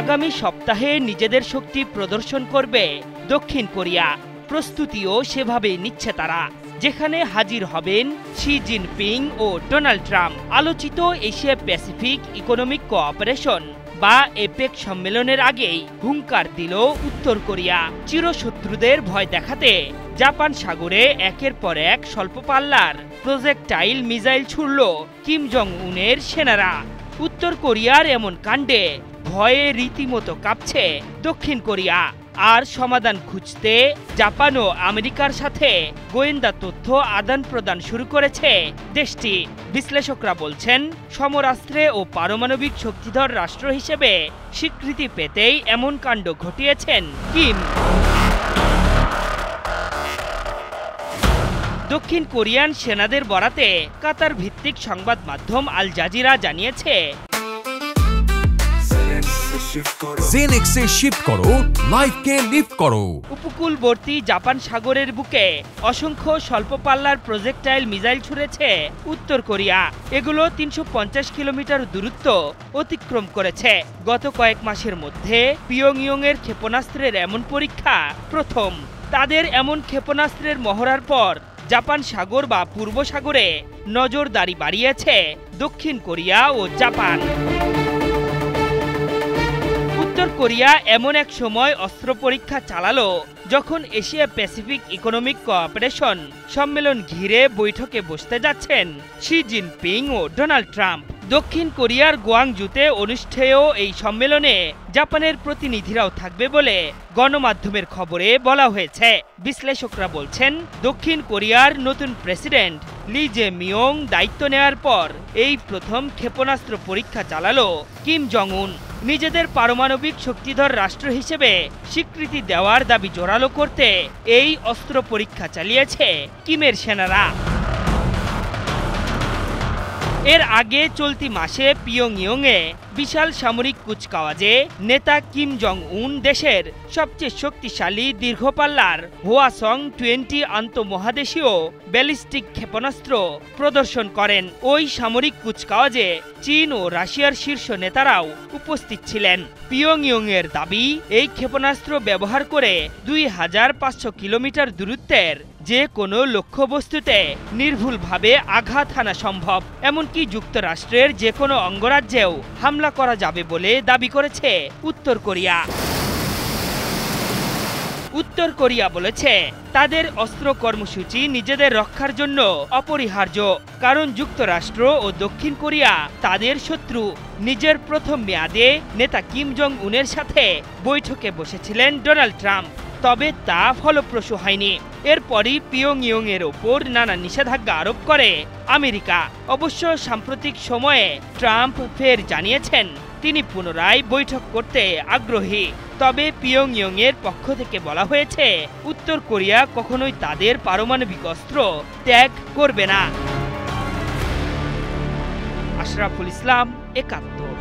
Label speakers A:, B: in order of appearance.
A: আগামী সপ্তাহে নিজেদের শক্তি প্রদর্শন করবে দক্ষিণ কোরিয়া। প্রস্তুতিও সেভাবেই নিচ্ছে তারা, যেখানে হাজির হবেন শি জিনপিং ও ডোনাল্ড ট্রাম্প। আলোচিত এশিয়া প্যাসিফিক ইকোনমিক কোঅপারেশন বা এপেক সম্মেলনের আগেই হুঙ্কার দিল উত্তর কোরিয়া। চিরশত্রুদের ভয় দেখাতে জাপান সাগরে একের পর এক স্বল্প পাল্লার প্রজেক্টাইল মিসাইল ছুড়ল কিম জং উনের সেনারা। উত্তর কোরিয়ার এমন কাণ্ডে ভয়ে রীতিমতো কাঁপছে দক্ষিণ কোরিয়া। আর সমাধান খুঁজতে জাপান ও আমেরিকার সাথে গোয়েন্দা তথ্য আদান প্রদান শুরু করেছে দেশটি। বিশ্লেষকরা বলছেন, সমরাস্ত্রে ও পারমাণবিক শক্তিধর রাষ্ট্র হিসেবে স্বীকৃতি পেতেই এমন কাণ্ড ঘটিয়েছেন কিম। দক্ষিণ কোরিয়ান সেনাদের বরাতে কাতার ভিত্তিক সংবাদ মাধ্যম আল জাজিরা জানিয়েছে,
B: জেনেক্সে শিফট করো, লাইফকে লিফট করো।
A: উপকূলবর্তী জাপান সাগরের বুকে অসংখ্য স্বল্প পাল্লার প্রজেক্টাইল মিসাইল ছুড়েছে উত্তর কোরিয়া। এগুলো ৩৫০ কিলোমিটার দূরত্ব অতিক্রম করেছে। গত কয়েক মাসের মধ্যে পিয়ংইয়ং এর ক্ষেপণাস্ত্রের এমন পরীক্ষা প্রথম। তাদের এমন ক্ষেপণাস্ত্রের মহড়ার পর জাপান সাগর বা পূর্ব সাগরে নজরদারি বাড়িয়েছে দক্ষিণ কোরিয়া ও জাপান। উত্তর কোরিয়া এমন এক সময় অস্ত্র পরীক্ষা চালালো যখন এশিয়া প্যাসিফিক ইকোনমিক কোঅপারেশন সম্মেলন ঘিরে বৈঠকে বসতে যাচ্ছেন শি জিনপিং ও ডোনাল্ড ট্রাম্প। দক্ষিণ কোরিয়ার গোয়াংজুতে অনুষ্ঠেয় এই সম্মেলনে জাপানের প্রতিনিধিরাও থাকবে বলে গণমাধ্যমের খবরে বলা হয়েছে। বিশ্লেষকরা বলছেন, দক্ষিণ কোরিয়ার নতুন প্রেসিডেন্ট লি জে মিয়ং দায়িত্ব নেওয়ার পর এই প্রথম ক্ষেপণাস্ত্র পরীক্ষা চালালো কিম জং উন। নিজেদের পারমাণবিক শক্তিধর রাষ্ট্র হিসেবে স্বীকৃতি দেওয়ার দাবি জোরালো করতে এই অস্ত্র পরীক্ষা চালিয়েছে কিমের সেনারা। এর আগে চলতি মাসে পিয়ংইয়ংয়ে বিশাল সামরিক কুচকাওয়াজে নেতা কিম জং উন দেশের সবচেয়ে শক্তিশালী দীর্ঘপাল্লার হোয়াসং-20 আন্তঃমহাদেশীয় ব্যালিস্টিক ক্ষেপণাস্ত্র প্রদর্শন করেন। ওই সামরিক কুচকাওয়াজে চীন ও রাশিয়ার শীর্ষ নেতারাও উপস্থিত ছিলেন। পিয়ংইয়ংয়ের দাবি, এই ক্ষেপণাস্ত্র ব্যবহার করে ২৫০০ কিলোমিটার দূরত্বের যে কোনো লক্ষ্যবস্তুতে নির্ভুলভাবে আঘাত হানা সম্ভব। এমনকি যুক্তরাষ্ট্রের যে কোনো অঙ্গরাজ্যেও হামলা করা যাবে বলে দাবি করেছে উত্তর কোরিয়া। উত্তর কোরিয়া বলেছে, তাদের অস্ত্র কর্মসূচি নিজেদের রক্ষার জন্য অপরিহার্য, কারণ যুক্তরাষ্ট্র ও দক্ষিণ কোরিয়া তাদের শত্রু। নিজের প্রথম মেয়াদে নেতা কিম জং উনের সাথে বৈঠকে বসেছিলেন ডোনাল্ড ট্রাম্প, তবে তা ফলপ্রসূ হয়নি। এরপরই পিয়ংইয়ং এর ওপর নানা নিষেধাজ্ঞা আরোপ করে আমেরিকা। অবশ্য সাম্প্রতিক সময়ে ট্রাম্প ফের জানিয়েছেন তিনি পুনরায় বৈঠক করতে আগ্রহী। তবে পিয়ংইয়ং এর পক্ষ থেকে বলা হয়েছে, উত্তর কোরিয়া কখনোই তাদের পারমাণবিক অস্ত্র ত্যাগ করবে না। আশরাফুল ইসলাম, ৭১।